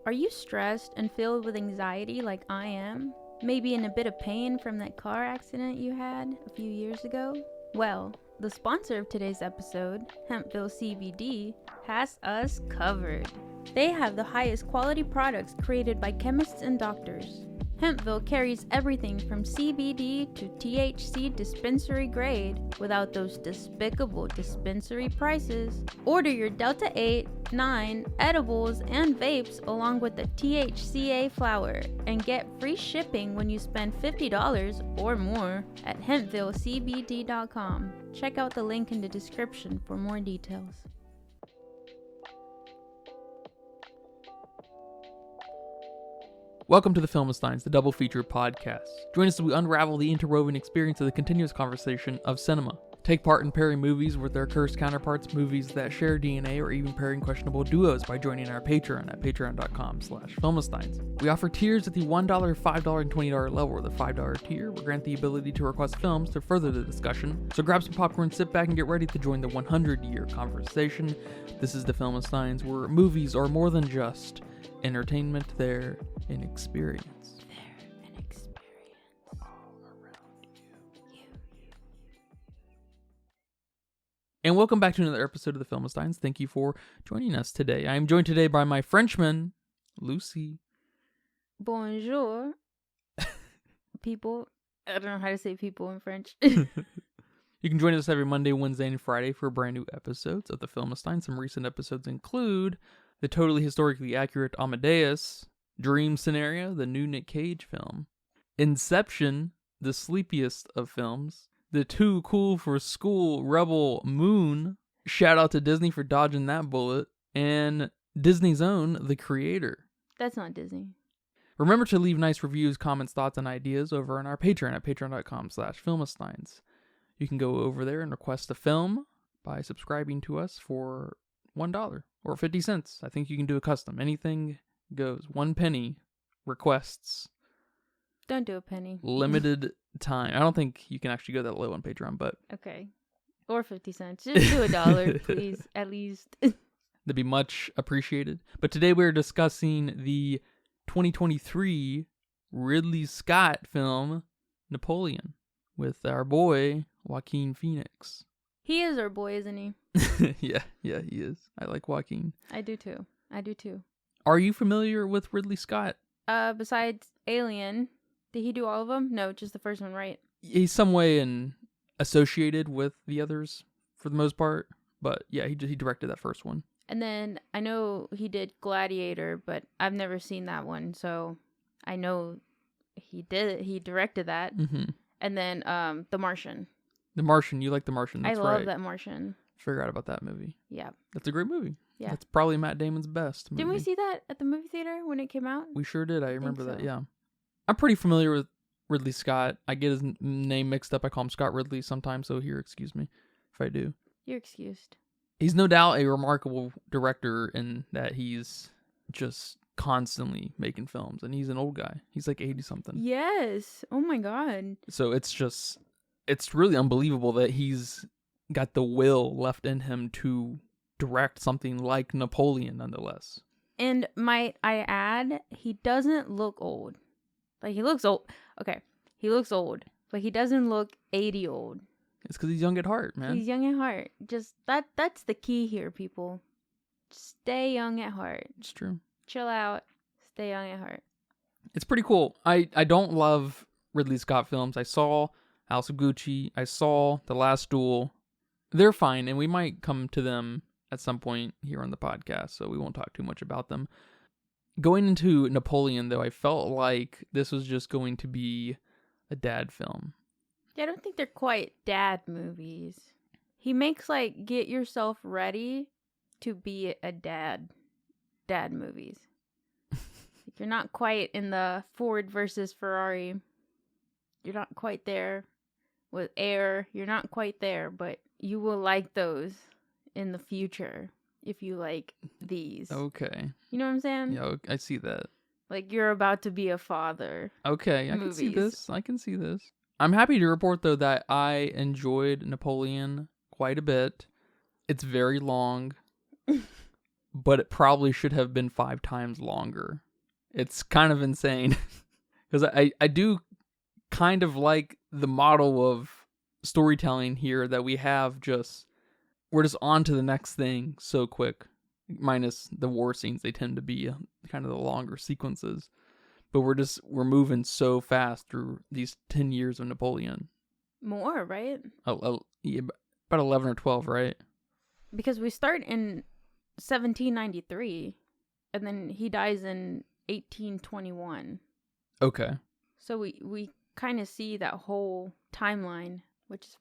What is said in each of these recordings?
Are you stressed and filled with anxiety like I am? Maybe in a bit of pain from that car accident you had a few years ago? Well, the sponsor of today's episode, Hempville CBD, has us covered. They have the highest quality products created by chemists and doctors. Hempville carries everything from CBD to THC dispensary grade without those despicable dispensary prices. Order your Delta 8, 9 edibles and vapes along with the THCA flower and get free shipping when you spend $50 or more at hempvillecbd.com. Check out the link in the description for more details. Welcome to the Filmistines, the double feature podcast. Join us as we unravel the interwoven experience of the continuous conversation of cinema. Take part in pairing movies with their cursed counterparts, movies that share DNA, or even pairing questionable duos by joining our Patreon at patreon.com/filmistines. We offer tiers at the $1, $5, and $20 level. With the $5 tier will grant the ability to request films to further the discussion. So grab some popcorn, sit back, and get ready to join the 100-year conversation. This is the Filmistines, where movies are more than just entertainment, they're an experience. They're an experience. All around you. And welcome back to another episode of the Filmistines. Thank you for joining us today. I am joined today by my Frenchman, Lucy. Bonjour, people. I don't know how to say people in French. You can join us every Monday, Wednesday, and Friday for brand new episodes of the Filmistines. Some recent episodes include the totally historically accurate Amadeus, Dream Scenario, the new Nick Cage film, Inception, the sleepiest of films, the Too Cool for School Rebel Moon, shout out to Disney for dodging that bullet, and Disney's own The Creator. That's not Disney. Remember to leave nice reviews, comments, thoughts, and ideas over on our Patreon at patreon.com/filmistines. You can go over there and request a film by subscribing to us for $1 or 50 cents. I think you can do a custom. Anything goes. 1 penny requests. Don't do a penny. Limited time. I don't think you can actually go that low on Patreon, but Okay. Or 50 cents. Just do $1, please, at least. that'd be much appreciated. But today we're discussing the 2023 Ridley Scott film, Napoleon, with our boy, Joaquin Phoenix. He is our boy, isn't he? Yeah, he is. I like Joaquin. I do too. Are you familiar with Ridley Scott? Besides Alien, did he do all of them? No, just the first one, right? He's some way associated with the others for the most part, but yeah, he directed that first one. And then I know he did Gladiator, but I've never seen that one, so I know he directed that. Mm-hmm. And then The Martian. The Martian, you like The Martian? That's I love right. that Martian. Forgot about that movie. Yeah. That's a great movie. Yeah. That's probably Matt Damon's best movie. Didn't we see that at the movie theater when it came out? We sure did. I remember that, so. yeah. I'm pretty familiar with Ridley Scott. I get his name mixed up. I call him Scott Ridley sometimes, so here, excuse me if I do. You're excused. He's no doubt a remarkable director in that he's just constantly making films, and he's an old guy. He's like 80-something. Yes. Oh my God. So it's really unbelievable that he's got the will left in him to direct something like Napoleon, nonetheless. And might I add, he doesn't look old. Like, he looks old. Okay, he looks old, but he doesn't look 80 old. It's because he's young at heart, man. He's young at heart. Just that's the key here, people. Stay young at heart. It's true. Chill out. Stay young at heart. It's pretty cool. I don't love Ridley Scott films. I saw House of Gucci. I saw The Last Duel. They're fine, and we might come to them at some point here on the podcast, so we won't talk too much about them. Going into Napoleon, though, I felt like this was just going to be a dad film. Yeah, I don't think they're quite dad movies. He makes, like, get yourself ready to be a dad movies. Like, you're not quite in the Ford versus Ferrari. You're not quite there with Air. You're not quite there, but you will like those in the future if you like these. Okay. You know what I'm saying? Yeah, I see that. Like, you're about to be a father. Okay, I can see this. I'm happy to report, though, that I enjoyed Napoleon quite a bit. It's very long. but it probably should have been 5 times longer. It's kind of insane. Because I do kind of like the model of storytelling here that we have. We're just on to the next thing so quick. Minus the war scenes, they tend to be kind of the longer sequences. But we're moving so fast through these 10 years of Napoleon. More, right? Yeah, about 11 or 12, right? Because we start in 1793, and then he dies in 1821. Okay. So we kind of see that whole timeline, which is,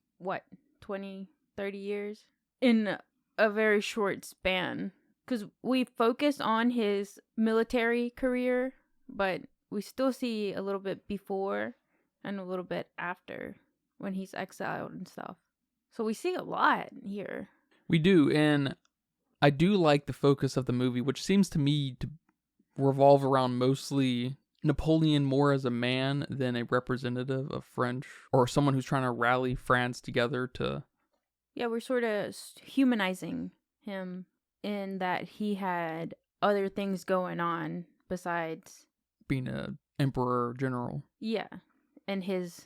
20, 30 years? In a very short span. Because we focus on his military career, but we still see a little bit before and a little bit after when he's exiled and stuff. So we see a lot here. We do, and I do like the focus of the movie, which seems to me to revolve around mostly Napoleon more as a man than a representative of French, or someone who's trying to rally France together to... Yeah, we're sort of humanizing him in that he had other things going on besides being an emperor general. Yeah, and his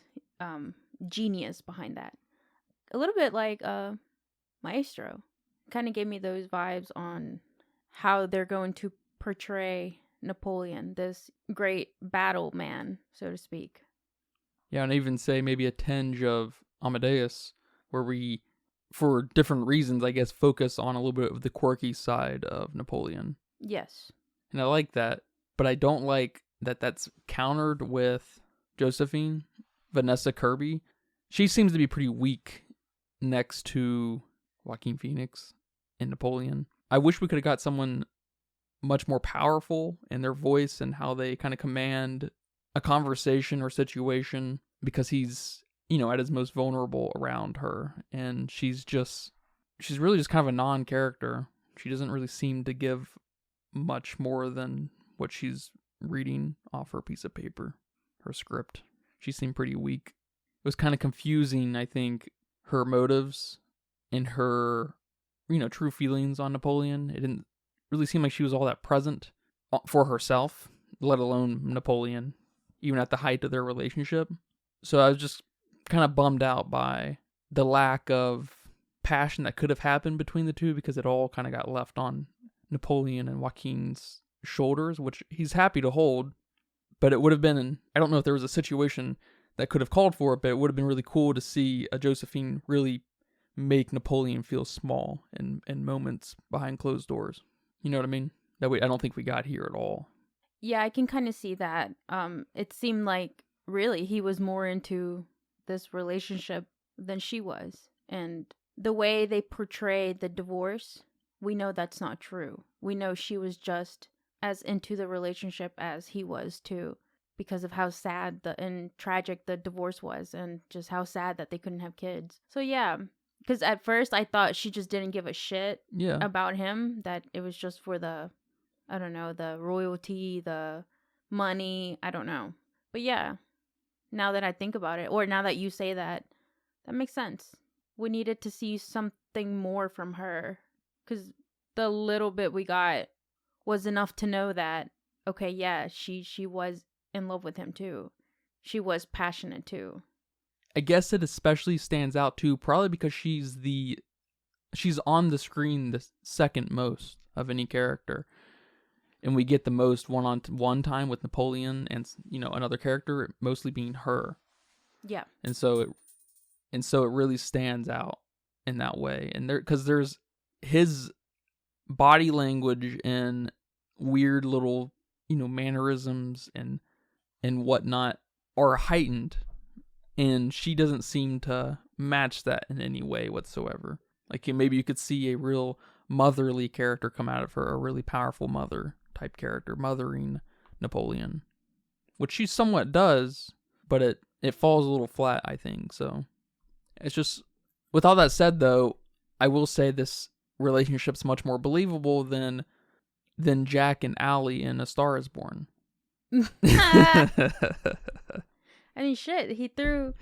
genius behind that. A little bit like Maestro. Kind of gave me those vibes on how they're going to portray Napoleon, this great battle man, so to speak. Yeah, and even say maybe a tinge of Amadeus, where we, for different reasons, I guess, focus on a little bit of the quirky side of Napoleon. Yes. And I like that, but I don't like that that's countered with Josephine, Vanessa Kirby. She seems to be pretty weak next to Joaquin Phoenix and Napoleon. I wish we could have got someone much more powerful in their voice and how they kind of command a conversation or situation, because he's, at his most vulnerable around her, and she's really just kind of a non-character. She doesn't really seem to give much more than what she's reading off her piece of paper, her script. She seemed pretty weak. It was kind of confusing, I think, her motives and her, true feelings on Napoleon. It didn't really seem like she was all that present for herself, let alone Napoleon, even at the height of their relationship. So I was just kind of bummed out by the lack of passion that could have happened between the two, because it all kind of got left on Napoleon and Joaquin's shoulders, which he's happy to hold. But it would have been, I don't know if there was a situation that could have called for it, but it would have been really cool to see a Josephine really make Napoleon feel small in moments behind closed doors. You know what I mean? I don't think we got here at all. Yeah, I can kind of see that. It seemed like really he was more into this relationship than she was. And the way they portray the divorce, we know that's not true. We know she was just as into the relationship as he was too, because of how sad and tragic the divorce was, and just how sad that they couldn't have kids. So yeah, because at first I thought she just didn't give a shit about him, that it was just for the royalty, the money, I don't know. But yeah, now that I think about it, or now that you say that, that makes sense. We needed to see something more from her, because the little bit we got was enough to know that, okay, yeah, she was in love with him too. She was passionate too. I guess it especially stands out too, probably because she's on the screen the second most of any character. And we get the most one-on-one time with Napoleon and, another character, mostly being her. Yeah. And so it really stands out in that way. And because there's his body language and weird little, mannerisms and whatnot are heightened, and she doesn't seem to match that in any way whatsoever. Like, maybe you could see a real motherly character come out of her, a really powerful mother type character mothering Napoleon, which she somewhat does, but it falls a little flat, I think. So it's just, with all that said though, I will say this relationship's much more believable than Jack and Allie in A Star Is Born. I mean, shit, he threw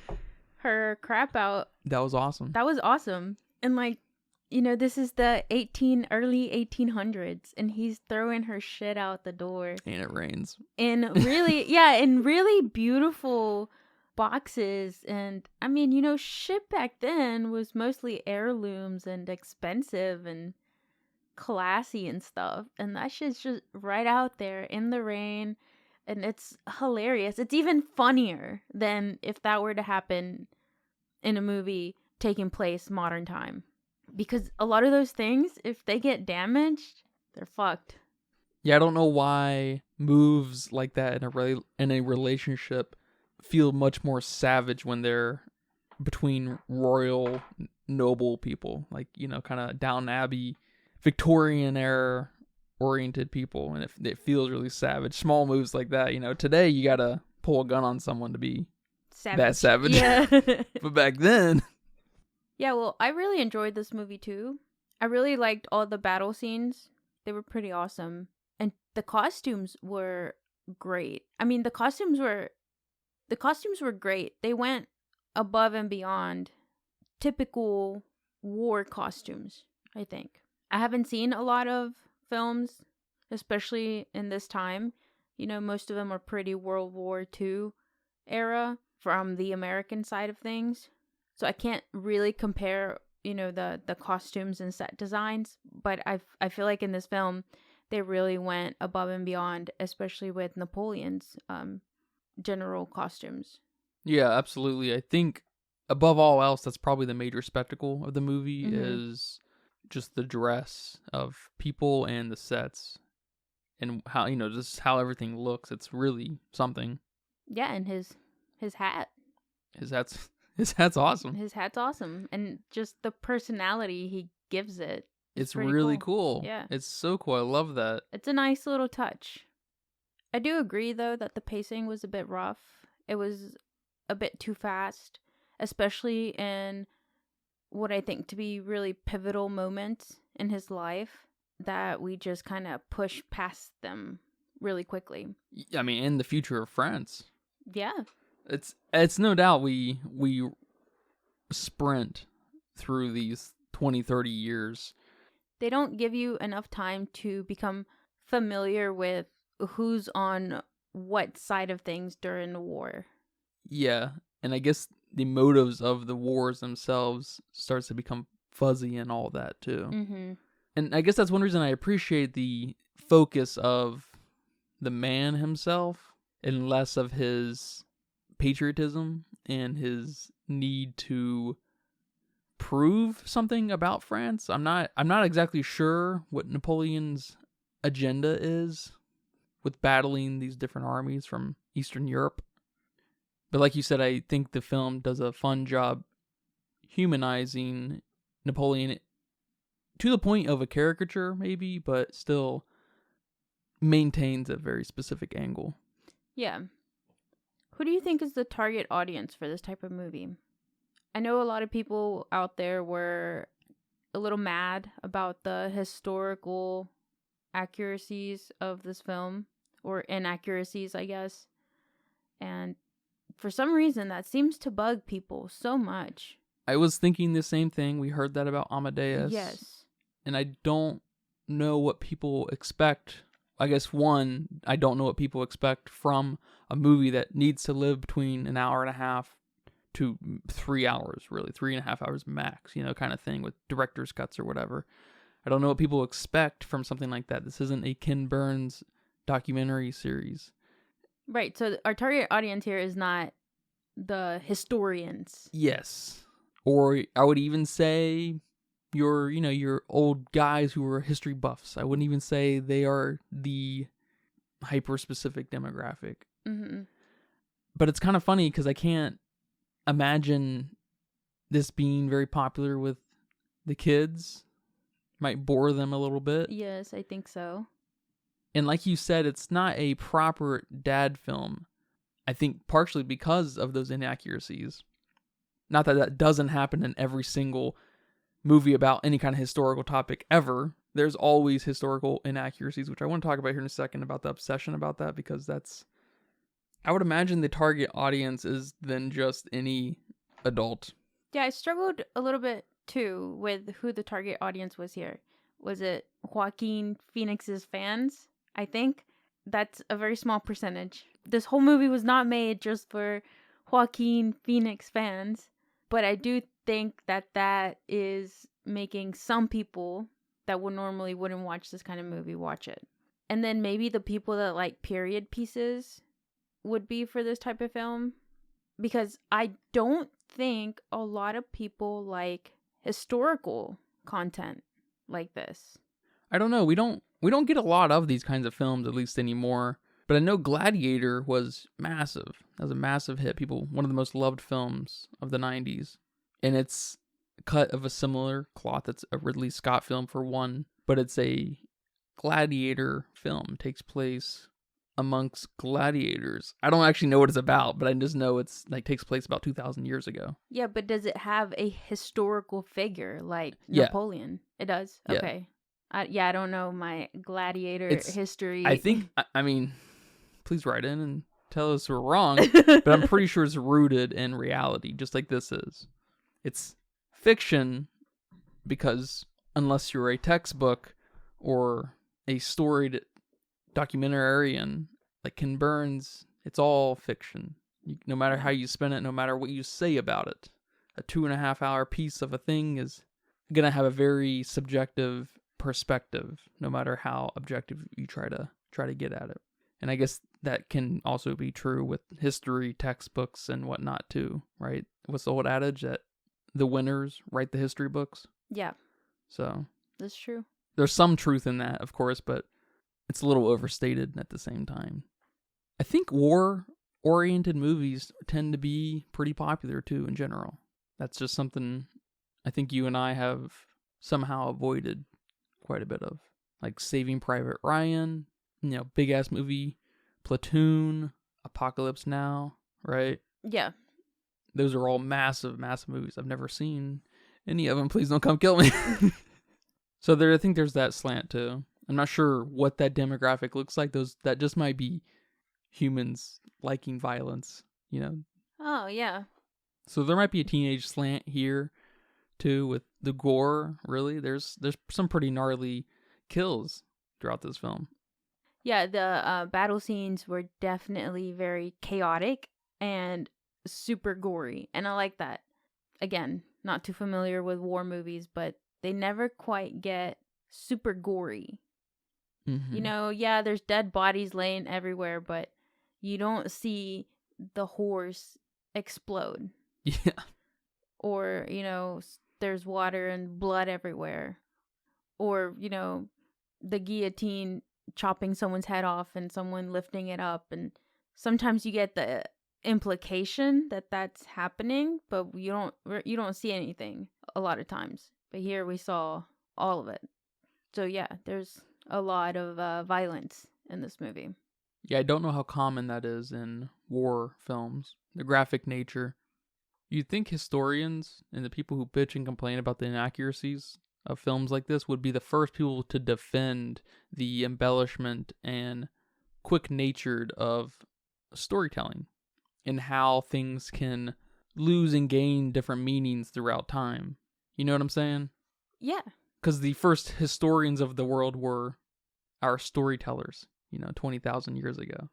her crap out. That was awesome. And this is the early 1800s, and he's throwing her shit out the door. And it rains. In really beautiful boxes. And I mean, shit back then was mostly heirlooms and expensive and classy and stuff. And that shit's just right out there in the rain. And it's hilarious. It's even funnier than if that were to happen in a movie taking place modern time. Because a lot of those things, if they get damaged, they're fucked. Yeah, I don't know why moves like that in a relationship feel much more savage when they're between royal, noble people. Like, kind of Downton Abbey, Victorian era oriented people. And it feels really savage. Small moves like that, today you gotta pull a gun on someone to be that savage. Yeah. But back then... Yeah, well, I really enjoyed this movie too. I really liked all the battle scenes. They were pretty awesome. And the costumes were great. I mean, the costumes were great. They went above and beyond typical war costumes, I think. I haven't seen a lot of films, especially in this time. Most of them are pretty World War II era from the American side of things. So I can't really compare, the costumes and set designs, but I feel like in this film, they really went above and beyond, especially with Napoleon's general costumes. Yeah, absolutely. I think above all else, that's probably the major spectacle of the movie is just the dress of people and the sets and how, just how everything looks. It's really something. Yeah, and his hat. His hat's awesome. His hat's awesome. And just the personality he gives it. It's really cool. Yeah. It's so cool. I love that. It's a nice little touch. I do agree, though, that the pacing was a bit rough. It was a bit too fast, especially in what I think to be really pivotal moments in his life that we just kind of push past them really quickly. I mean, in the future of France. Yeah. It's no doubt we sprint through these 20, 30 years. They don't give you enough time to become familiar with who's on what side of things during the war. Yeah, and I guess the motives of the wars themselves starts to become fuzzy and all that too. Mm-hmm. And I guess that's one reason I appreciate the focus of the man himself and less of his patriotism and his need to prove something about France. I'm not exactly sure what Napoleon's agenda is with battling these different armies from Eastern Europe. But like you said, I think the film does a fun job humanizing Napoleon to the point of a caricature maybe, but still maintains a very specific angle. Yeah. Who do you think is the target audience for this type of movie? I know a lot of people out there were a little mad about the historical accuracies of this film, or inaccuracies, I guess. And for some reason, that seems to bug people so much. I was thinking the same thing. We heard that about Amadeus. Yes. And I don't know what people expect. I guess, one, I don't know what people expect from a movie that needs to live between an hour and a half to 3 hours, really, 3.5 hours max, kind of thing with director's cuts or whatever. I don't know what people expect from something like that. This isn't a Ken Burns documentary series. Right, so our target audience here is not the historians. Yes. Or I would even say your old guys who are history buffs. I wouldn't even say they are the hyper-specific demographic. Mm-hmm. But it's kind of funny because I can't imagine this being very popular with the kids. Might bore them a little bit. Yes, I think so. And like you said, it's not a proper dad film. I think partially because of those inaccuracies. Not that that doesn't happen in every single movie about any kind of historical topic ever. There's always historical inaccuracies, which I want to talk about here in a second about the obsession about that, because that's... I would imagine the target audience is then just any adult. Yeah, I struggled a little bit too with who the target audience was here. Was it Joaquin Phoenix's fans? I think that's a very small percentage. This whole movie was not made just for Joaquin Phoenix fans, but I do think that is making some people that would normally wouldn't watch this kind of movie watch it. And then maybe the people that like period pieces would be for this type of film, because I don't think a lot of people like historical content like this. I don't know. We don't get a lot of these kinds of films, at least anymore. But I know Gladiator was massive. That was a massive hit. One of the most loved films of the 90s. And it's cut of a similar cloth. It's a Ridley Scott film for one, but it's a gladiator film. It takes place amongst gladiators. I don't actually know what it's about, but I just know it's like takes place about 2,000 years ago. Yeah, but does it have a historical figure like Napoleon? It does? Yeah. Okay. I don't know my gladiator history. I think, I mean, please write in and tell us we're wrong, but I'm pretty sure it's rooted in reality, just like this is. It's fiction because unless you're a textbook or a storied documentarian like Ken Burns, it's all fiction. No matter how you spin it, no matter what you say about it, a 2.5 hour piece of a thing is going to have a very subjective perspective, no matter how objective you try to get at it. And I guess that can also be true with history textbooks and whatnot too, right? What's the old adage that the winners write the history books? Yeah. So that's true. There's some truth in that, of course, but it's a little overstated at the same time. I think war-oriented movies tend to be pretty popular too in general. That's just something I think you and I have somehow avoided quite a bit of. Like Saving Private Ryan, big-ass movie, Platoon, Apocalypse Now, right? Yeah. Those are all massive, massive movies. I've never seen any of them. Please don't come kill me. So I think there's that slant too. I'm not sure what that demographic looks like. That just might be humans liking violence, Oh, yeah. So there might be a teenage slant here too with the gore, really. There's some pretty gnarly kills throughout this film. Yeah, the battle scenes were definitely very chaotic and super gory, and I like that. Again, not too familiar with war movies, but they never quite get super gory. Mm-hmm. There's dead bodies laying everywhere, but you don't see the horse explode. Yeah. Or, there's water and blood everywhere. Or, the guillotine chopping someone's head off and someone lifting it up. And sometimes you get the implication that that's happening, but you don't see anything a lot of times. But here we saw all of it. So yeah, there's a lot of violence in this movie. Yeah, I don't know how common that is in war films. The graphic nature. You'd think historians and the people who bitch and complain about the inaccuracies of films like this would be the first people to defend the embellishment and quick-natured of storytelling and how things can lose and gain different meanings throughout time. You know what I'm saying? Yeah. Because the first historians of the world were our storytellers, 20,000 years ago.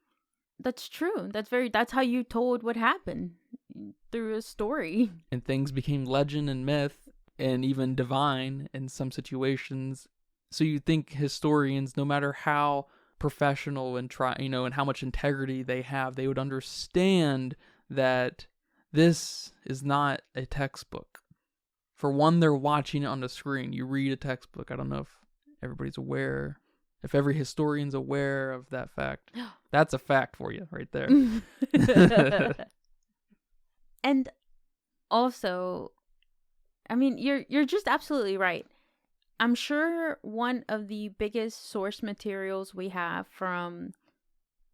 That's true. That's how you told what happened, through a story. And things became legend and myth and even divine in some situations. So you think historians, no matter how professional and and how much integrity they have, they would understand that this is not a textbook. For one, they're watching it on the screen. You read a textbook. I don't know if everybody's aware, if every historian's aware of that fact. That's a fact for you right there. And also, I mean, you're just absolutely right. I'm sure one of the biggest source materials we have from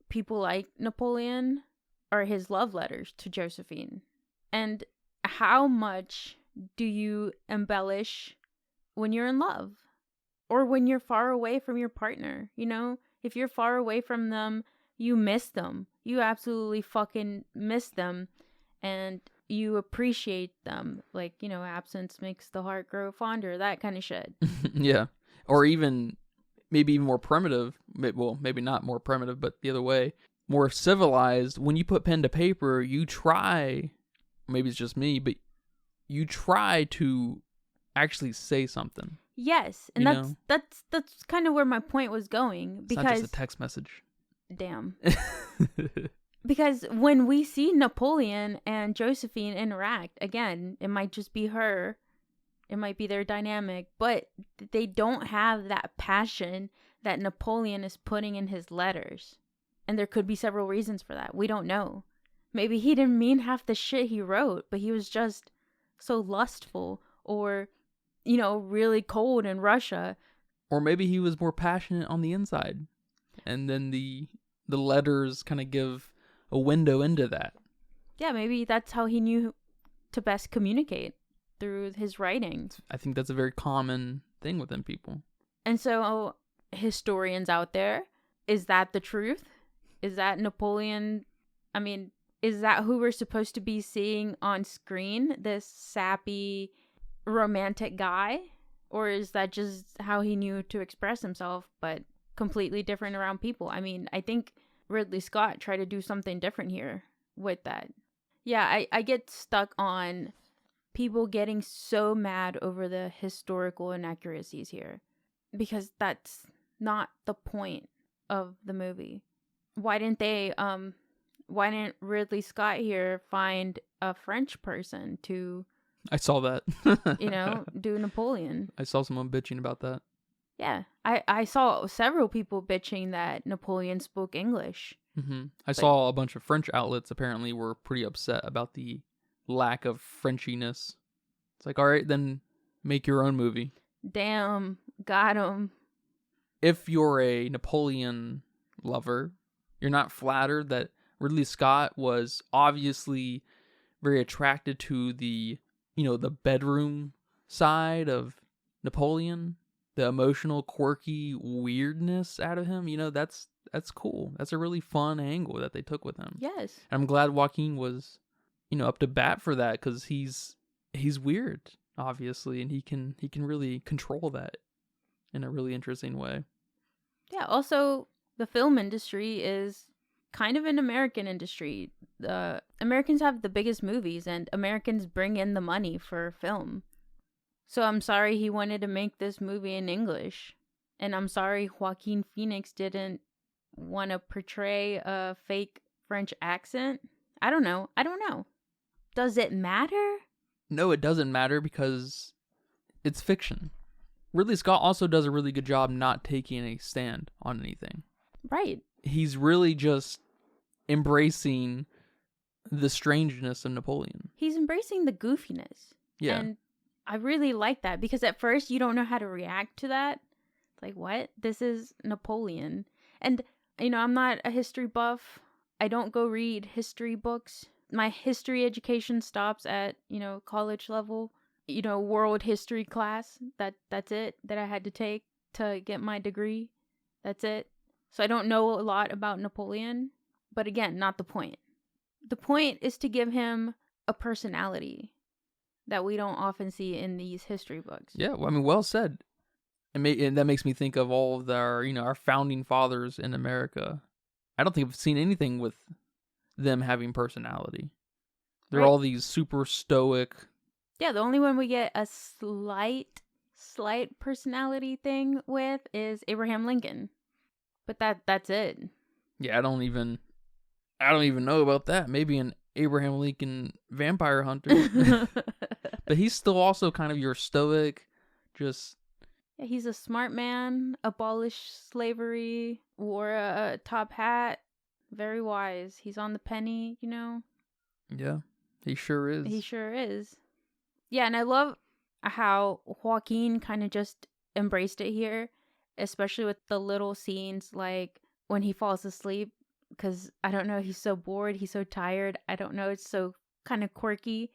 people like Napoleon are his love letters to Josephine. And how much do you embellish when you're in love? Or when you're far away from your partner? If you're far away from them, you miss them. You absolutely fucking miss them. And you appreciate them. Like, absence makes the heart grow fonder, that kind of shit. Yeah. Or even, maybe even more primitive. Well, maybe not more primitive, but the other way. More civilized. When you put pen to paper, you try, maybe it's just me, but you try to actually say something. Yes, and that's kind of where my point was going. It's because not just a text message. Damn. Because when we see Napoleon and Josephine interact, again, it might just be her. It might be their dynamic, but they don't have that passion that Napoleon is putting in his letters. And there could be several reasons for that. We don't know. Maybe he didn't mean half the shit he wrote, but he was just so lustful or, really cold in Russia. Or maybe he was more passionate on the inside. And then the letters kind of give a window into that. Yeah, maybe that's how he knew to best communicate, through his writing. I think that's a very common thing within people. And so, historians out there, is that the truth? Is that Napoleon? I mean, is that who we're supposed to be seeing on screen? This sappy, romantic guy? Or is that just how he knew to express himself, but completely different around people? I mean, I think Ridley Scott tried to do something different here with that. Yeah, I get stuck on people getting so mad over the historical inaccuracies here, because that's not the point of the movie. Why didn't Ridley Scott here find a French person to, I saw that. do Napoleon? I saw someone bitching about that. Yeah, I saw several people bitching that Napoleon spoke English. Mm-hmm. I saw a bunch of French outlets apparently were pretty upset about the lack of Frenchiness. It's like, all right, then make your own movie. Damn, got him. If you're a Napoleon lover, you're not flattered that Ridley Scott was obviously very attracted to the, the bedroom side of Napoleon, the emotional, quirky weirdness out of him. That's cool. That's a really fun angle that they took with him. Yes. And I'm glad Joaquin was, up to bat for that, because he's weird, obviously, and he can really control that in a really interesting way. Yeah, also the film industry is kind of an American industry. The Americans have the biggest movies, and Americans bring in the money for film. So I'm sorry he wanted to make this movie in English. And I'm sorry Joaquin Phoenix didn't want to portray a fake French accent. I don't know. Does it matter? No, it doesn't matter, because it's fiction. Ridley Scott also does a really good job not taking a stand on anything. Right. He's really just embracing the strangeness of Napoleon. He's embracing the goofiness. Yeah. And I really like that, because at first you don't know how to react to that. It's like, what? This is Napoleon. And, I'm not a history buff. I don't go read history books. My history education stops at, college level, world history class. That's it that I had to take to get my degree. That's it. So I don't know a lot about Napoleon, but again, not the point. The point is to give him a personality that we don't often see in these history books. Yeah, well said. And that makes me think of all of our founding fathers in America. I don't think I've seen anything with them having personality. They're all these super stoic. Yeah, the only one we get a slight personality thing with is Abraham Lincoln. But that's it. Yeah, I don't even know about that. Maybe an Abraham Lincoln vampire hunter. But he's still also kind of your stoic, just... Yeah, he's a smart man, abolished slavery, wore a top hat, very wise. He's on the penny, Yeah, he sure is. He sure is. Yeah, and I love how Joaquin kind of just embraced it here, especially with the little scenes like when he falls asleep, because I don't know, he's so bored, he's so tired. I don't know, it's so kind of quirky.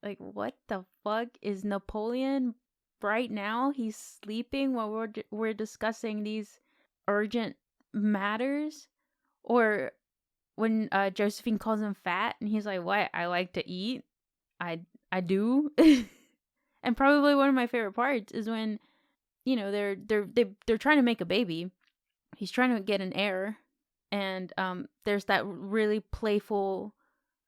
Like, what the fuck is Napoleon? Right now he's sleeping while we're discussing these urgent matters. Or when Josephine calls him fat and he's like, what? I like to eat. I do. And probably one of my favorite parts is when, you know, they're trying to make a baby. He's trying to get an heir, and there's that really playful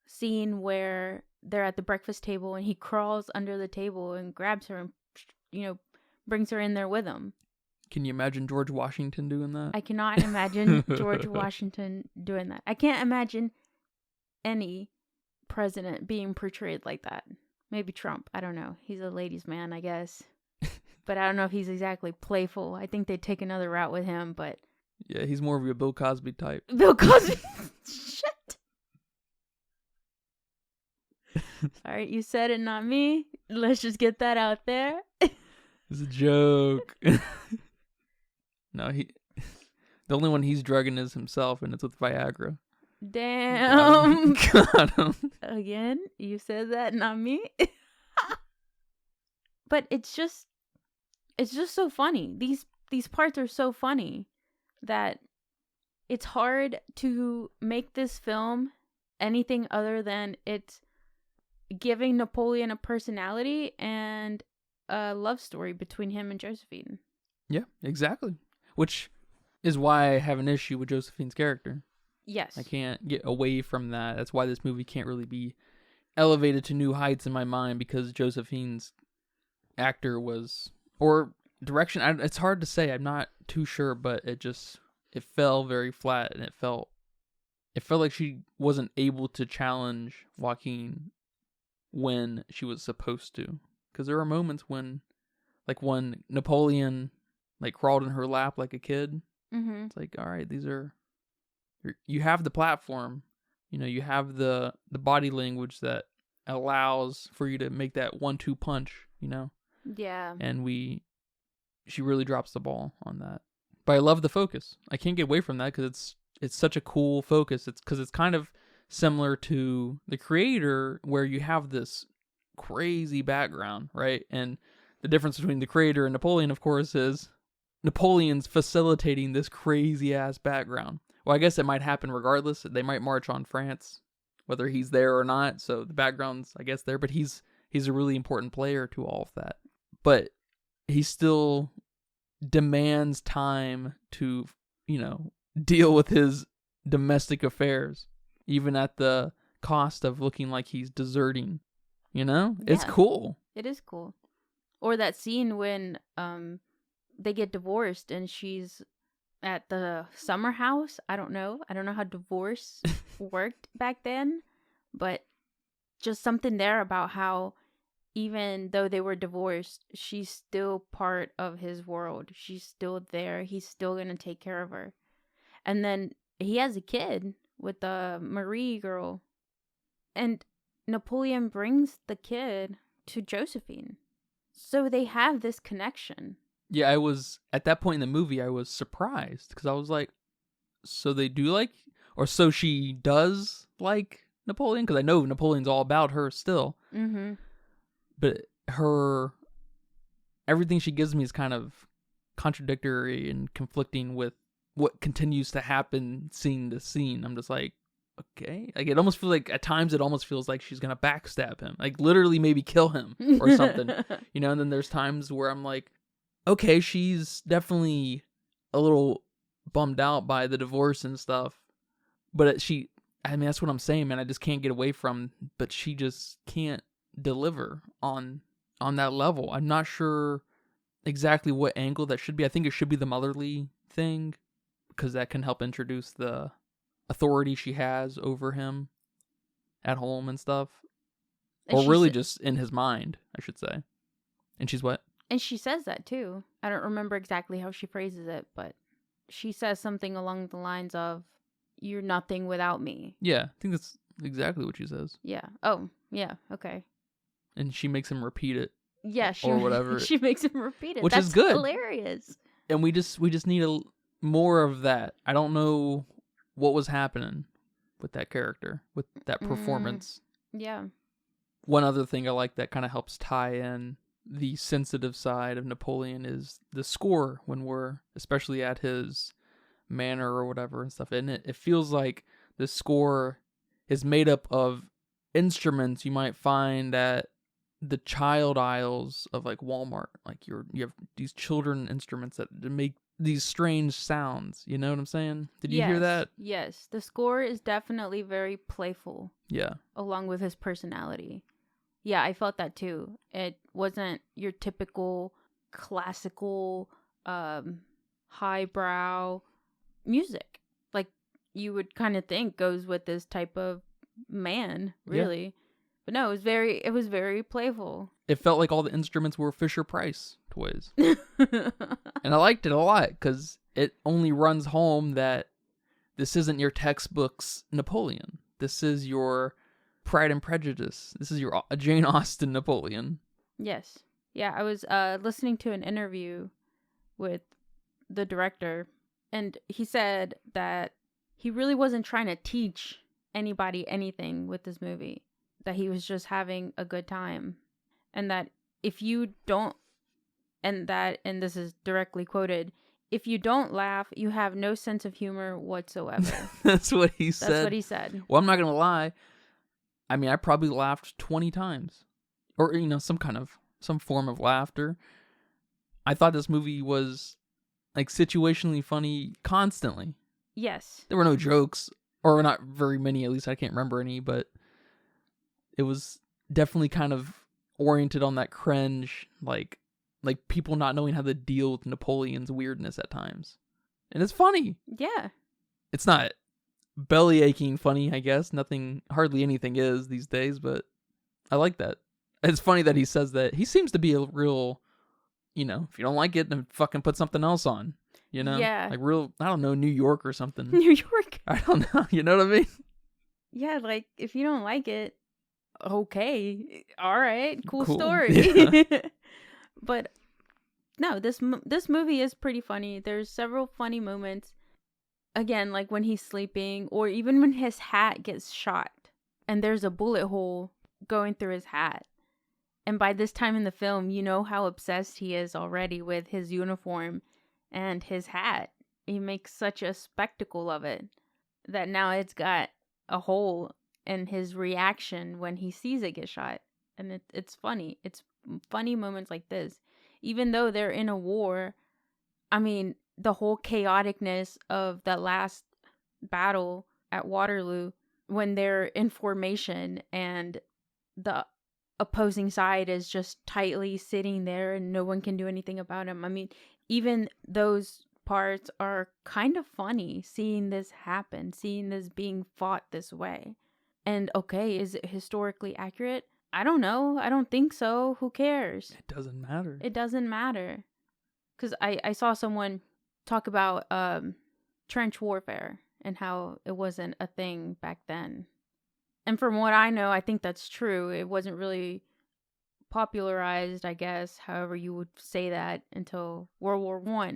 scene where they're at the breakfast table and he crawls under the table and grabs her and, you know, brings her in there with him. Can you imagine George Washington doing that? I cannot imagine George Washington doing that. I can't imagine any president being portrayed like that. Maybe Trump. I don't know. He's a ladies' man, I guess. But I don't know if he's exactly playful. I think they'd take another route with him, but... Yeah, he's more of a Bill Cosby type. Bill Cosby? Shit! Alright, you said it, not me. Let's just get that out there. It's a joke. No, the only one he's drugging is himself, and it's with Viagra. Damn. Got him. Again, you said that, not me. But it's just so funny. These parts are so funny that it's hard to make this film anything other than it's giving Napoleon a personality and a love story between him and Josephine. Yeah, exactly. Which is why I have an issue with Josephine's character. Yes. I can't get away from that. That's why this movie can't really be elevated to new heights in my mind, because Josephine's actor was, or direction, it's hard to say. I'm not too sure, but it fell very flat, and it felt like she wasn't able to challenge Joaquin when she was supposed to. Because there are moments when Napoleon crawled in her lap like a kid. Mm-hmm. It's like, all right, you have the platform, you have the body language that allows for you to make that 1-2 punch, Yeah. And she really drops the ball on that. But I love the focus. I can't get away from that because it's such a cool focus. It's because it's kind of similar to The Creator, where you have this crazy background, right? And the difference between The Creator and Napoleon, of course, is Napoleon's facilitating this crazy ass background. Well, I guess it might happen regardless. They might march on France, whether he's there or not. So the background's, I guess, there, but he's a really important player to all of that. But he still demands time to, deal with his domestic affairs, even at the cost of looking like he's deserting. It's cool. It is cool. Or that scene when they get divorced and she's at the summer house. I don't know how divorce worked back then, but just something there about how even though they were divorced, she's still part of his world. She's still there. He's still going to take care of her. And then he has a kid with the Marie girl. And Napoleon brings the kid to Josephine. So they have this connection. Yeah, at that point in the movie, I was surprised because I was like, so they do so she does like Napoleon? Because I know Napoleon's all about her still. Mm-hmm. But everything she gives me is kind of contradictory and conflicting with what continues to happen scene to scene. I'm just like, okay. It almost feels like, at times it almost feels like she's going to backstab him. Literally maybe kill him or something. And then there's times where I'm like, okay, she's definitely a little bummed out by the divorce and stuff. But that's what I'm saying, man. I just can't get away from, but she just can't deliver on that level. I'm not sure exactly what angle that should be. I think it should be the motherly thing, because that can help introduce the authority she has over him at home and stuff. Or really just in his mind, I should say. And she's what? And she says that too. I don't remember exactly how she phrases it, but she says something along the lines of, "You're nothing without me." Yeah, I think that's exactly what she says. Yeah. Oh, yeah. Okay. And she makes him repeat it. Yeah, or whatever. She makes him repeat it. Which That's is good. Hilarious. And we just need more of that. I don't know what was happening with that character, with that performance. Yeah. One other thing I like that kind of helps tie in the sensitive side of Napoleon is the score when we're, especially at his manor or whatever and stuff. And it feels like the score is made up of instruments you might find at the child aisles of like Walmart. Like you have these children instruments that make these strange sounds. You know what I'm saying? Did you hear that? Yes. The score is definitely very playful. Yeah. Along with his personality. Yeah, I felt that too. It wasn't your typical classical, highbrow music. Like you would kind of think goes with this type of man, really. Yeah. But no, it was very playful. It felt like all the instruments were Fisher-Price toys. And I liked it a lot because it only runs home that this isn't your textbook's Napoleon. This is your Pride and Prejudice. This is your Jane Austen Napoleon. Yes. Yeah, I was listening to an interview with the director, and he said that he really wasn't trying to teach anybody anything with this movie. That he was just having a good time. And that if you don't, and this is directly quoted, if you don't laugh, you have no sense of humor whatsoever. That's what he said. That's what he said. Well, I'm not going to lie. I mean, I probably laughed 20 times. Or, some form of laughter. I thought this movie was, like, situationally funny constantly. Yes. There were no jokes, or not very many, at least I can't remember any, but it was definitely kind of oriented on that cringe, like people not knowing how to deal with Napoleon's weirdness at times. And it's funny. Yeah. It's not belly aching funny, I guess. Hardly anything is these days, but I like that. It's funny that he says that. He seems to be a real, if you don't like it, then fucking put something else on, Yeah. Like real, I don't know, New York or something. New York? I don't know, you know what I mean? Yeah, like, if you don't like it, okay, all right, cool. Story. Yeah. But no, this movie is pretty funny. There's several funny moments. Again, like when he's sleeping, or even when his hat gets shot and there's a bullet hole going through his hat. And by this time in the film, you know how obsessed he is already with his uniform and his hat. He makes such a spectacle of it that now it's got a hole. And his reaction when he sees it get shot. And it's funny. It's funny moments like this. Even though they're in a war, I mean, the whole chaoticness of that last battle at Waterloo, when they're in formation and the opposing side is just tightly sitting there and no one can do anything about him. I mean, even those parts are kind of funny, seeing this happen, seeing this being fought this way. And okay, is it historically accurate? I don't know. I don't think so. Who cares? It doesn't matter. It doesn't matter. Because I saw someone talk about trench warfare and how it wasn't a thing back then. And from what I know, I think that's true. It wasn't really popularized, I guess, however you would say that, until World War I.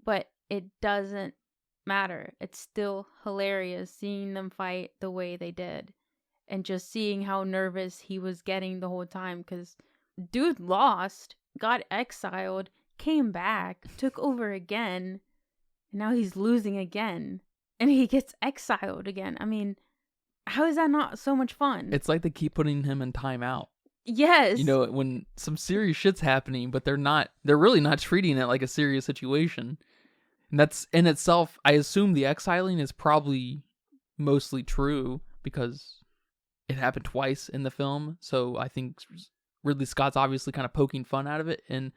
But it doesn't matter. It's still hilarious seeing them fight the way they did. And just seeing how nervous he was getting the whole time. Because dude lost, got exiled, came back, took over again. And now he's losing again. And he gets exiled again. I mean, how is that not so much fun? It's like they keep putting him in timeout. Yes. When some serious shit's happening, but they're really not treating it like a serious situation. And that's in itself, I assume the exiling is probably mostly true because it happened twice in the film. So I think Ridley Scott's obviously kind of poking fun out of it. And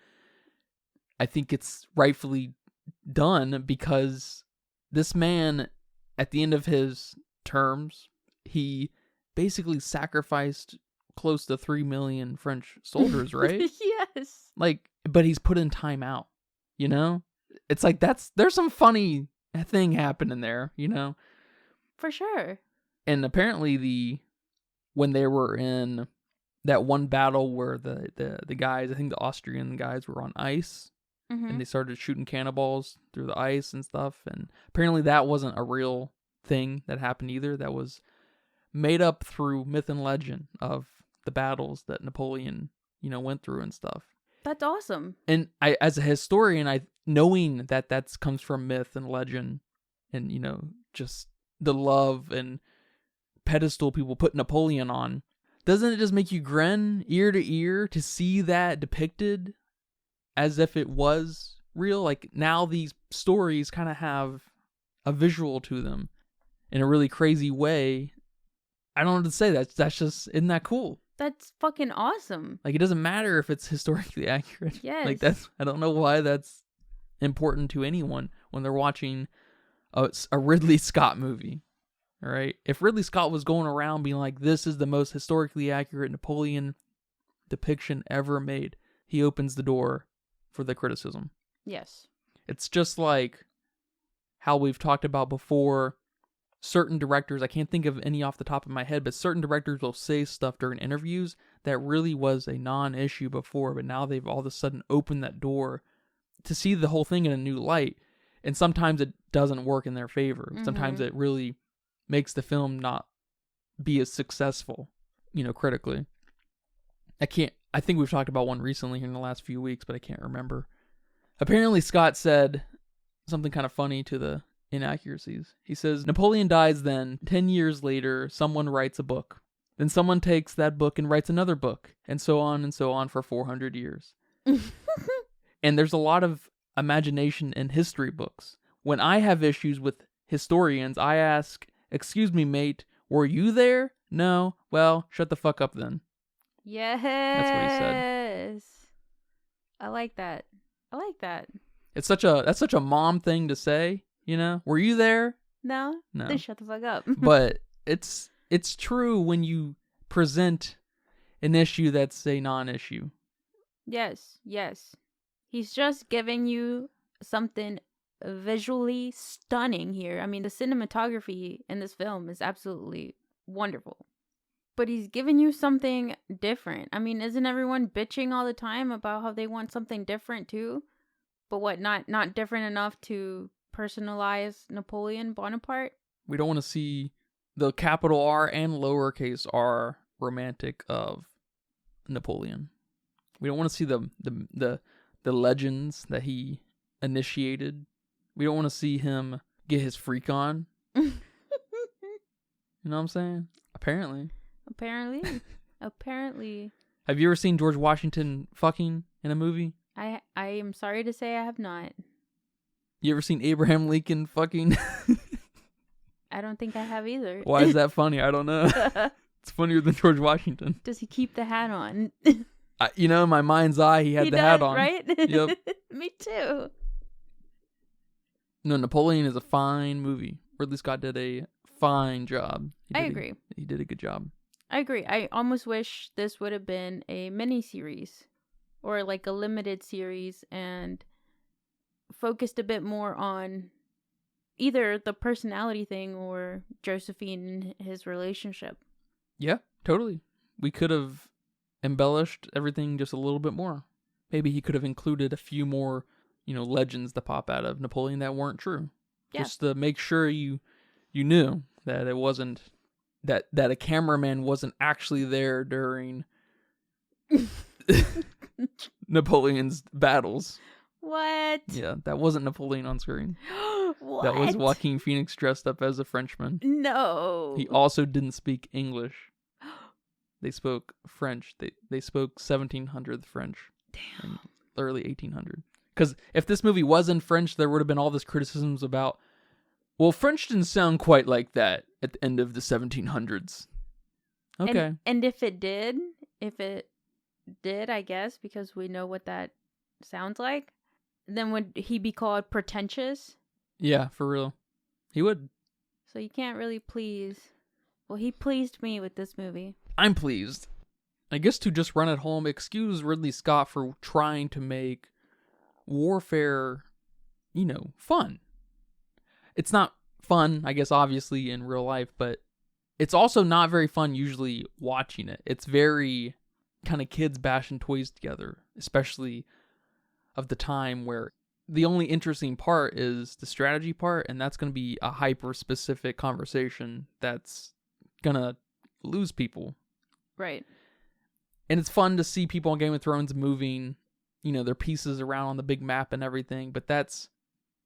I think it's rightfully done because this man, at the end of his terms, he basically sacrificed close to 3 million French soldiers, right? Yes. But he's put in timeout, It's like there's some funny thing happening there, For sure. And apparently when they were in that one battle where the guys, I think the Austrian guys, were on ice, and they started shooting cannonballs through the ice and stuff, and apparently that wasn't a real thing that happened either. That was made up through myth and legend of the battles that Napoleon, went through and stuff. That's awesome. And I, as a historian, knowing that comes from myth and legend, and just the love and pedestal people put Napoleon on, doesn't it just make you grin ear to ear to see that depicted as if it was real? Like, now these stories kind of have a visual to them in a really crazy way. I don't know what to say. That's just, isn't that cool? That's fucking awesome. Like, it doesn't matter if it's historically accurate. Yes. Like, I don't know why that's important to anyone when they're watching a Ridley Scott movie. All right? If Ridley Scott was going around being like, this is the most historically accurate Napoleon depiction ever made, he opens the door for the criticism. Yes. It's just like how we've talked about before. Certain directors, I can't think of any off the top of my head, but certain directors will say stuff during interviews that really was a non-issue before, but now they've all of a sudden opened that door to see the whole thing in a new light. And sometimes it doesn't work in their favor. Mm-hmm. Sometimes it really makes the film not be as successful, critically. I think we've talked about one recently here in the last few weeks, but I can't remember. Apparently Scott said something kind of funny to the inaccuracies. He says, Napoleon dies, then 10 years later, someone writes a book. Then someone takes that book and writes another book, and so on for 400 years. And there's a lot of imagination in history books. When I have issues with historians, I ask, excuse me, mate, were you there? No? Well, shut the fuck up then. Yes. That's what he said. I like that. That's such a mom thing to say. Were you there? No. Then shut the fuck up. But it's true when you present an issue that's a non-issue. Yes. He's just giving you something visually stunning here. I mean, the cinematography in this film is absolutely wonderful. But he's giving you something different. I mean, isn't everyone bitching all the time about how they want something different too? But what, not different enough to personalize Napoleon Bonaparte? We don't want to see the capital R and lowercase r romantic of Napoleon. We don't want to see the legends that he initiated. We don't want to see him get his freak on. You know what I'm saying? Apparently. Have you ever seen George Washington fucking in a movie? I am sorry to say I have not. You ever seen Abraham Lincoln fucking? I don't think I have either. Why is that funny? I don't know. It's funnier than George Washington. Does he keep the hat on? In my mind's eye, he had the hat on. Right? Yep. Me too. No, Napoleon is a fine movie. Ridley Scott did a fine job. I agree. He did a good job. I agree. I almost wish this would have been a mini-series or like a limited series and focused a bit more on either the personality thing or Josephine and his relationship. Yeah, totally. We could have embellished everything just a little bit more. Maybe he could have included a few more, legends that pop out of Napoleon that weren't true. Yeah. Just to make sure you knew that it wasn't that a cameraman wasn't actually there during Napoleon's battles. What? Yeah, that wasn't Napoleon on screen. What? That was Joaquin Phoenix dressed up as a Frenchman. No. He also didn't speak English. They spoke French. They spoke 1700 French. Damn. In early 1800. Because if this movie was in French, there would have been all this criticisms about, well, French didn't sound quite like that at the end of the 1700s. Okay. And if it did, I guess, because we know what that sounds like, then would he be called pretentious? Yeah, for real. He would. So you can't really please. Well, he pleased me with this movie. I'm pleased. I guess to just run it home, excuse Ridley Scott for trying to make warfare, fun. It's not fun, I guess, obviously, in real life, but it's also not very fun usually watching it. It's very kind of kids bashing toys together, especially of the time where the only interesting part is the strategy part, and that's going to be a hyper-specific conversation that's going to lose people. Right. And it's fun to see people on Game of Thrones moving, their pieces around on the big map and everything, but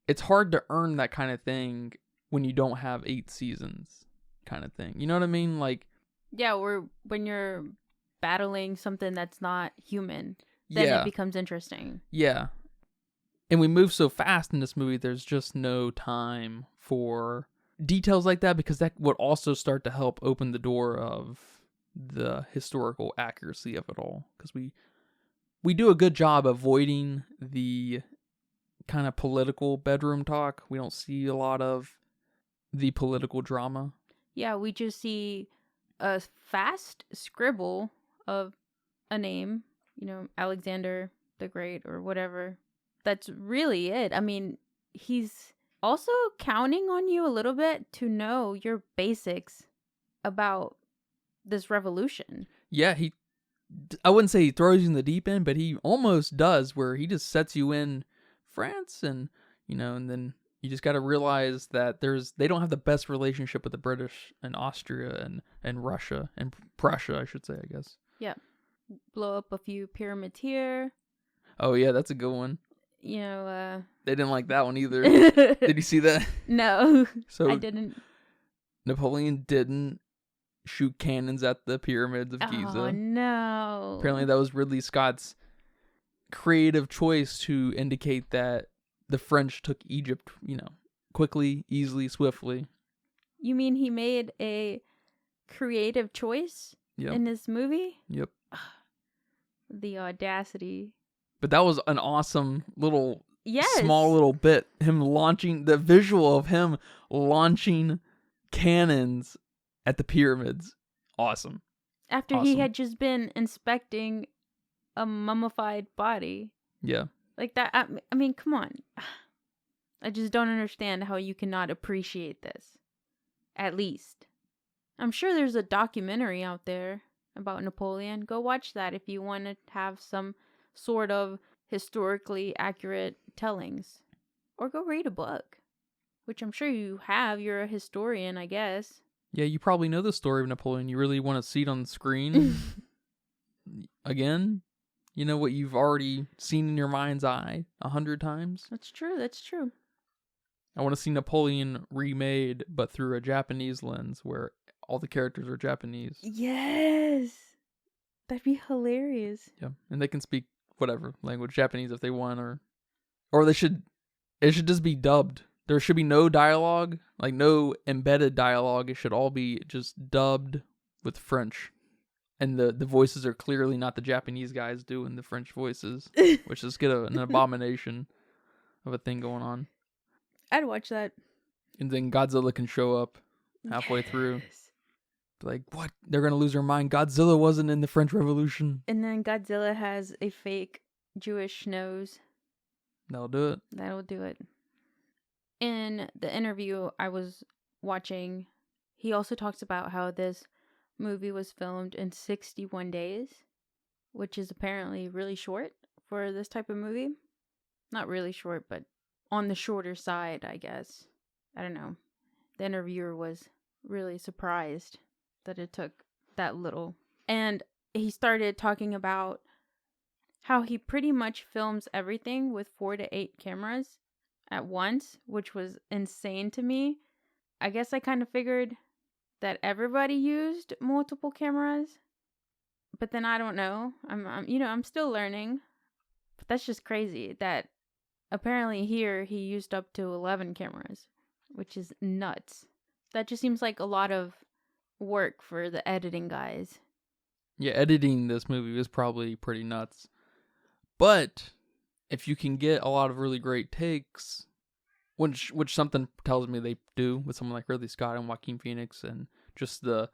it's hard to earn that kind of thing when you don't have 8 seasons kind of thing. You know what I mean? Like, Yeah, or when you're battling something that's not human, then Yeah. it becomes interesting. Yeah. And we move so fast in this movie, there's just no time for details like that, because that would also start to help open the door of the historical accuracy of it all. Because we do a good job avoiding the kind of political bedroom talk. We don't see a lot of the political drama. Yeah, we just see a fast scribble of a name, Alexander the Great or whatever. That's really it. I mean, he's also counting on you a little bit to know your basics about this revolution. Yeah, I wouldn't say he throws you in the deep end, but he almost does, where he just sets you in France, and and then you just got to realize that they don't have the best relationship with the British and Austria and Russia and Prussia, I should say, I guess. Yeah. Blow up a few pyramids here. Oh yeah, that's a good one. They didn't like that one either. Did you see that? No, So I didn't. Napoleon didn't shoot cannons at the pyramids of Giza. Oh no. Apparently that was Ridley Scott's creative choice to indicate that the French took Egypt, quickly, easily, swiftly. You mean he made a creative choice in this movie? Yep. The audacity. But that was an awesome little, yes, small little bit. Him launching, the visual of him launching cannons at the pyramids. Awesome. After he had just been inspecting a mummified body. Yeah. Like that. I mean, come on. I just don't understand how you cannot appreciate this. At least. I'm sure there's a documentary out there about Napoleon. Go watch that if you want to have some sort of historically accurate tellings. Or go read a book. Which I'm sure you have. You're a historian, I guess. Yeah, you probably know the story of Napoleon. You really want to see it on the screen again? You know what you've already seen in your mind's eye 100 times? That's true. I want to see Napoleon remade, but through a Japanese lens where all the characters are Japanese. Yes! That'd be hilarious. Yeah, and they can speak whatever language, Japanese if they want, or it should just be dubbed. There should be no dialogue, like no embedded dialogue. It should all be just dubbed with French. And the voices are clearly not the Japanese guys doing the French voices, which is an abomination of a thing going on. I'd watch that. And then Godzilla can show up halfway through. Like, what? They're going to lose their mind. Godzilla wasn't in the French Revolution. And then Godzilla has a fake Jewish nose. That'll do it. That'll do it. In the interview I was watching, he also talks about how this movie was filmed in 61 days, which is apparently really short for this type of movie. Not really short, but on the shorter side, I guess. I don't know. The interviewer was really surprised that it took that little. And he started talking about how he pretty much films everything with 4 to 8 cameras at once, which was insane to me. I guess I kind of figured that everybody used multiple cameras, but then I don't know. I'm still learning. But that's just crazy that apparently here he used up to 11 cameras, which is nuts. That just seems like a lot of work for the editing guys. Yeah, editing this movie was probably pretty nuts. But if you can get a lot of really great takes, which something tells me they do with someone like Ridley Scott and Joaquin Phoenix, and just the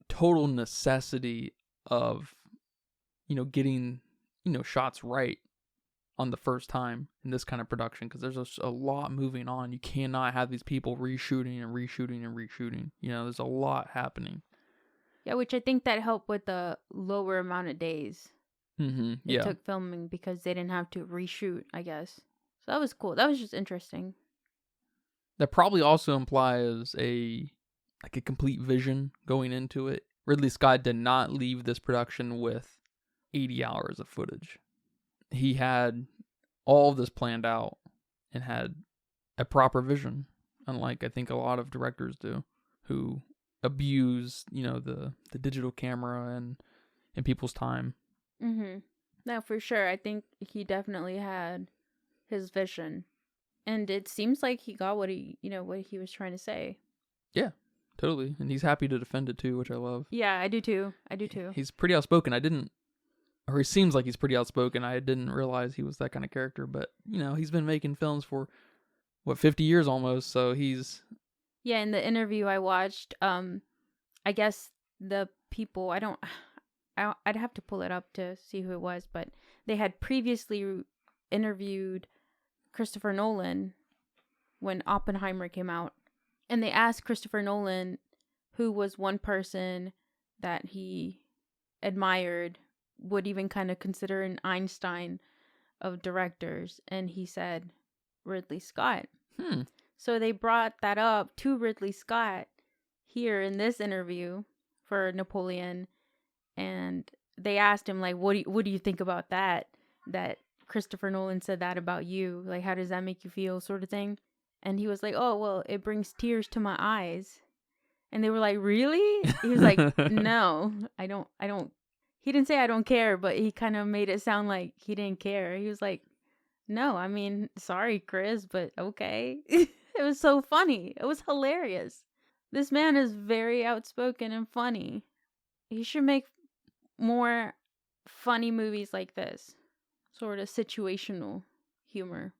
total necessity of getting shots right on the first time in this kind of production, because there's a lot moving on. You cannot have these people reshooting and reshooting and reshooting. There's a lot happening. Yeah, which I think that helped with the lower amount of days it took filming, because they didn't have to reshoot, I guess. So that was cool. That was just interesting. That probably also implies a complete vision going into it. Ridley Scott did not leave this production with 80 hours of footage. He had all of this planned out and had a proper vision, unlike I think a lot of directors do, who abuse, the digital camera and people's time. Mm-hmm. No, for sure. I think he definitely had his vision. And it seems like he got what he was trying to say. Yeah, totally. And he's happy to defend it too, which I love. Yeah, I do too. He's pretty outspoken. Or he seems like he's pretty outspoken. I didn't realize he was that kind of character, but he's been making films for 50 years almost, so he's... Yeah, in the interview I watched, I guess the people, I'd have to pull it up to see who it was, but they had previously interviewed Christopher Nolan when Oppenheimer came out, and they asked Christopher Nolan who was one person that he admired, would even kind of consider an Einstein of directors, and he said Ridley Scott. So they brought that up to Ridley Scott here in this interview for Napoleon, and they asked him, like, what do you think about that Christopher Nolan said that about you? Like, how does that make you feel, sort of thing? And he was like, oh, well, it brings tears to my eyes. And they were like, really? He was like, no, I don't. He didn't say I don't care, but he kind of made it sound like he didn't care. He was like, no, I mean, sorry, Chris, but okay. It was so funny. It was hilarious. This man is very outspoken and funny. He should make more funny movies like this. Sort of situational humor,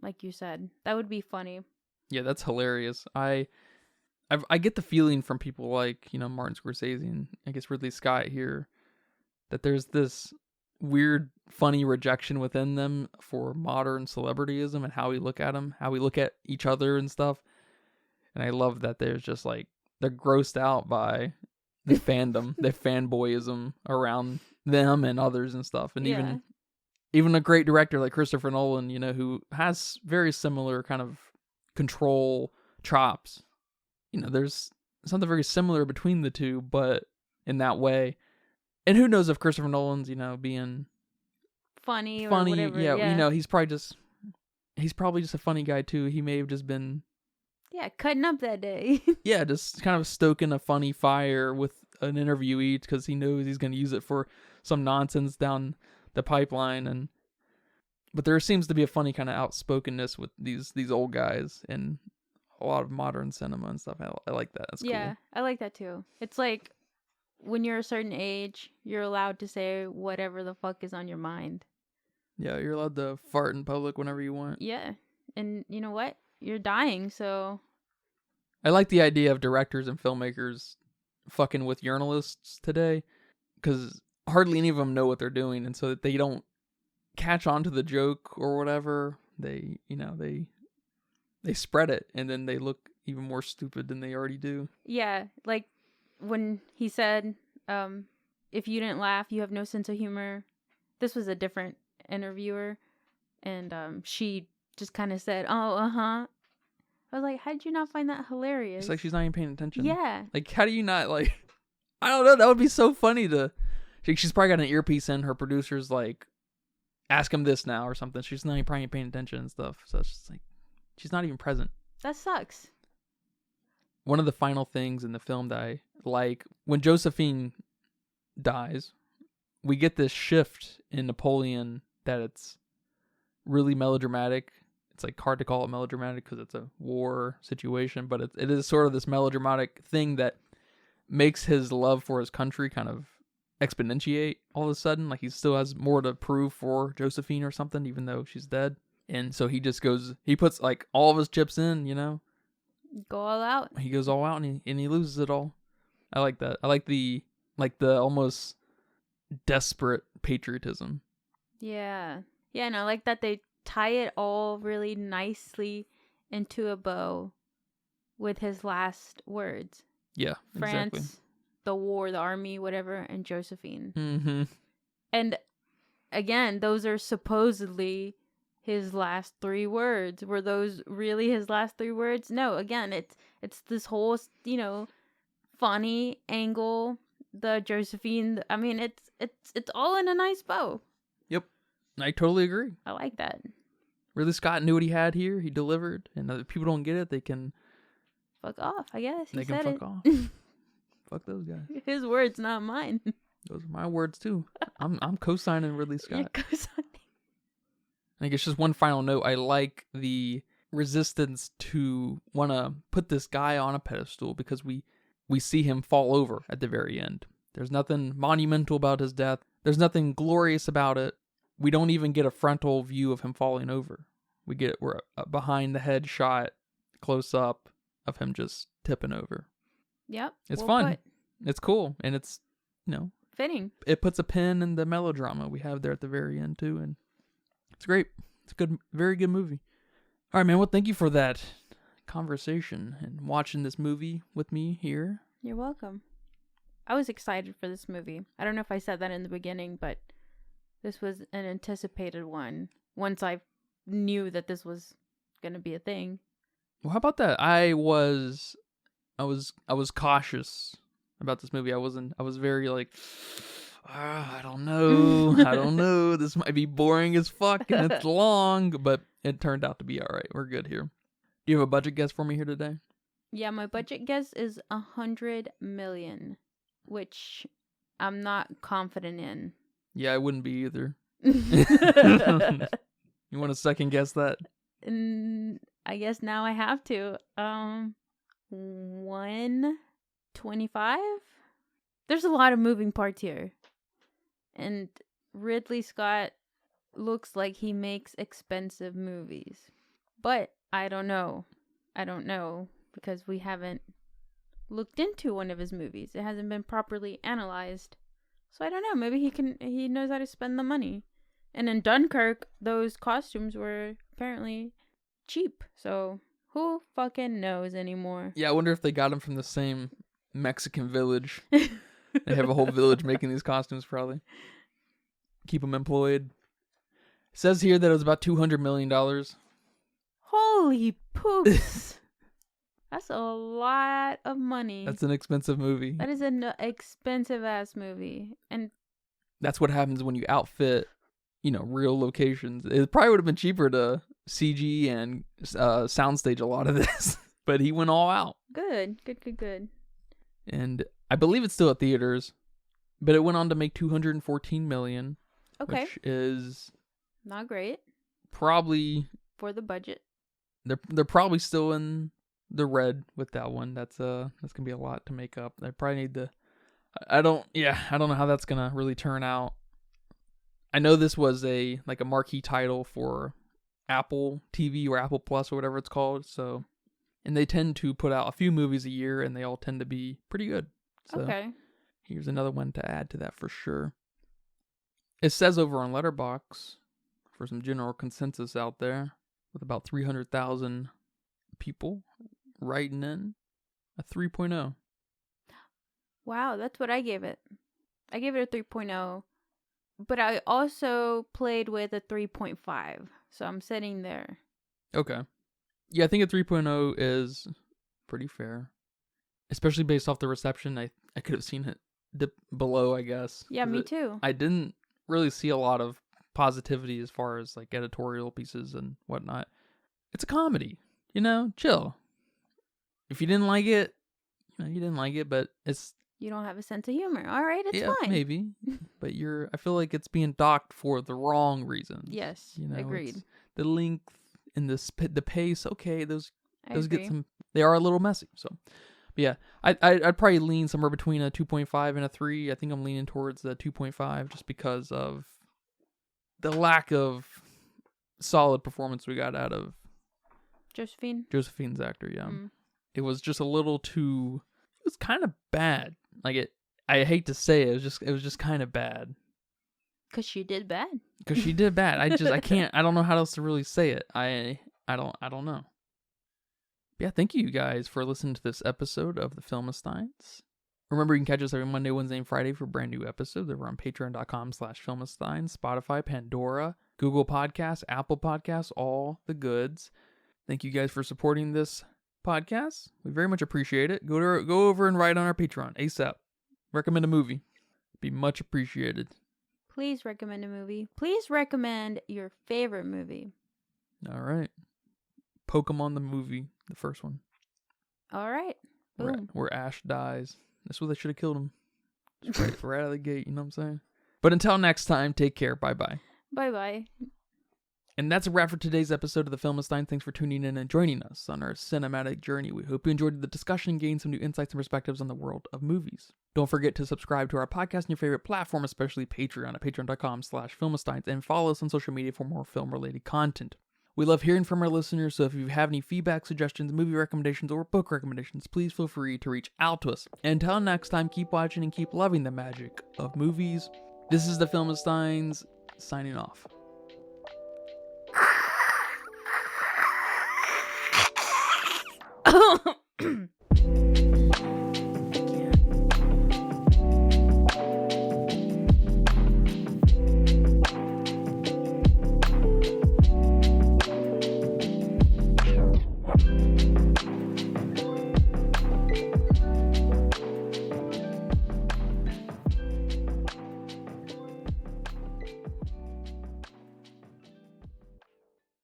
like you said. That would be funny. Yeah, that's hilarious. I get the feeling from people like, Martin Scorsese and I guess Ridley Scott here, that there's this weird, funny rejection within them for modern celebrityism and how we look at them, how we look at each other and stuff. And I love that there's just like, they're grossed out by the fandom, the fanboyism around them and others and stuff. And even a great director like Christopher Nolan, who has very similar kind of control chops. There's something very similar between the two, but in that way. And who knows if Christopher Nolan's, being funny or whatever. Yeah, he's probably just a funny guy too. He may have just been cutting up that day. Yeah, just kind of stoking a funny fire with an interviewee because he knows he's going to use it for some nonsense down the pipeline. But there seems to be a funny kind of outspokenness with these old guys and a lot of modern cinema and stuff. I like that. That's cool. I like that too. It's like when you're a certain age, you're allowed to say whatever the fuck is on your mind. Yeah, you're allowed to fart in public whenever you want. Yeah, and you know what? You're dying, so... I like the idea of directors and filmmakers fucking with journalists today, because hardly any of them know what they're doing, and so that they don't catch on to the joke or whatever, they spread it, and then they look even more stupid than they already do. Yeah, like when he said, if you didn't laugh, you have no sense of humor. This was a different interviewer, and she just kind of said, oh, uh-huh. I was like, how did you not find that hilarious? It's like she's not even paying attention. Yeah. Like, how do you not, like... I don't know, that would be so funny to... She's probably got an earpiece in, her producer's like, ask him this now or something. She's not even probably paying attention and stuff. So it's just like, she's not even present. That sucks. One of the final things in the film that I like, when Josephine dies, we get this shift in Napoleon that it's really melodramatic. It's like hard to call it melodramatic because it's a war situation, but it is sort of this melodramatic thing that makes his love for his country kind of exponentiate all of a sudden. Like he still has more to prove for Josephine or something, even though she's dead. And so he just goes, he puts like all of his chips in, Go all out. He goes all out and he loses it all. I like that. I like the almost desperate patriotism. Yeah. Yeah, and I like that they tie it all really nicely into a bow with his last words. Yeah, France, exactly. The war, the army, whatever, and Josephine. Mm-hmm. And again, those are supposedly his last 3 words. Were those really his last 3 words? No, again, it's this whole, funny angle, the Josephine. I mean, it's all in a nice bow. Yep. I totally agree. I like that. Ridley Scott knew what he had here. He delivered. And if people don't get it, they can... Fuck off, I guess. They can fuck off. Fuck those guys. His words, not mine. Those are my words too. I'm co-signing Ridley Scott. You're co-signing. I guess just one final note. I like the resistance to want to put this guy on a pedestal because we see him fall over at the very end. There's nothing monumental about his death. There's nothing glorious about it. We don't even get a frontal view of him falling over. We're a behind the head shot, close up of him just tipping over. Yep. It's fun. It's cool, and it's fitting. It puts a pin in the melodrama we have there at the very end too, and it's great. It's a good, very good movie. All right, man. Well, thank you for that conversation and watching this movie with me here. You're welcome. I was excited for this movie. I don't know if I said that in the beginning, but this was an anticipated one. Once I knew that this was going to be a thing. Well, how about that? I was cautious about this movie. I was very like, I don't know. This might be boring as fuck and it's long, but it turned out to be all right. We're good here. Do you have a budget guess for me here today? Yeah, my budget guess is 100 million, which I'm not confident in. Yeah, I wouldn't be either. You want to second guess that? I guess now I have to. 125? There's a lot of moving parts here. And Ridley Scott looks like he makes expensive movies. But I don't know. Because we haven't looked into one of his movies. It hasn't been properly analyzed. So I don't know. Maybe he knows how to spend the money. And in Dunkirk, those costumes were apparently cheap. So who fucking knows anymore? Yeah, I wonder if they got them from the same Mexican village. They have a whole village making these costumes probably. Keep them employed. It says here that it was about $200 million. Holy poops. That's a lot of money. That's an expensive movie. That is an expensive ass movie. And that's what happens when you outfit, real locations. It probably would have been cheaper to CG and soundstage a lot of this, but he went all out. Good. And I believe it's still at theaters, but it went on to make $214 million. Okay. Which is not great. Probably for the budget. They're probably still in the red with that one. That's gonna be a lot to make up. I probably need to. I don't know how that's gonna really turn out. I know this was a marquee title for Apple TV or Apple Plus or whatever it's called. So, and they tend to put out a few movies a year, and they all tend to be pretty good. So okay. Here's another one to add to that for sure. It says over on Letterboxd, for some general consensus out there, with about 300,000 people writing in, a 3.0. Wow, that's what I gave it. I gave it a 3.0, but I also played with a 3.5, so I'm sitting there. Okay. Yeah, I think a 3.0 is pretty fair, especially based off the reception. I could have seen it dip below, I guess. Yeah, me too. I didn't really see a lot of positivity as far as editorial pieces and whatnot. It's a comedy, chill. If you didn't like it, you didn't like it, but it's... You don't have a sense of humor. All right, it's fine. Maybe. But I feel like it's being docked for the wrong reasons. Yes, agreed. The length and the pace, okay, those get some... They are a little messy, so... But yeah, I'd probably lean somewhere between a 2.5 and a 3. I think I'm leaning towards the 2.5 just because of the lack of solid performance we got out of Josephine. Josephine's actor, yeah. It was just a little too... It was kind of bad. I hate to say it was just kind of bad. Because she did bad. I can't... I don't know how else to really say it. I don't know. Yeah, thank you guys for listening to this episode of the Filmistines. Remember, you can catch us every Monday, Wednesday, and Friday for brand new episodes over on patreon.com/Filmistines, Spotify, Pandora, Google Podcasts, Apple Podcasts, all the goods. Thank you guys for supporting this podcast. We very much appreciate it. Go over and write on our Patreon ASAP. Recommend a movie. Be much appreciated. Please recommend a movie. Please recommend your favorite movie. All right. Pokemon the movie, the first one. All right. Where Ash dies. That's what they should have killed him. Just right out of the gate, you know what I'm saying? But until next time, take care. Bye-bye. Bye-bye. And that's a wrap for today's episode of the Filmistine. Thanks for tuning in and joining us on our cinematic journey. We hope you enjoyed the discussion and gained some new insights and perspectives on the world of movies. Don't forget to subscribe to our podcast on your favorite platform, especially Patreon at patreon.com/filmistines, and follow us on social media for more film-related content. We love hearing from our listeners, so if you have any feedback, suggestions, movie recommendations, or book recommendations, please feel free to reach out to us. Until next time, keep watching and keep loving the magic of movies. This is the Filmistines, signing off.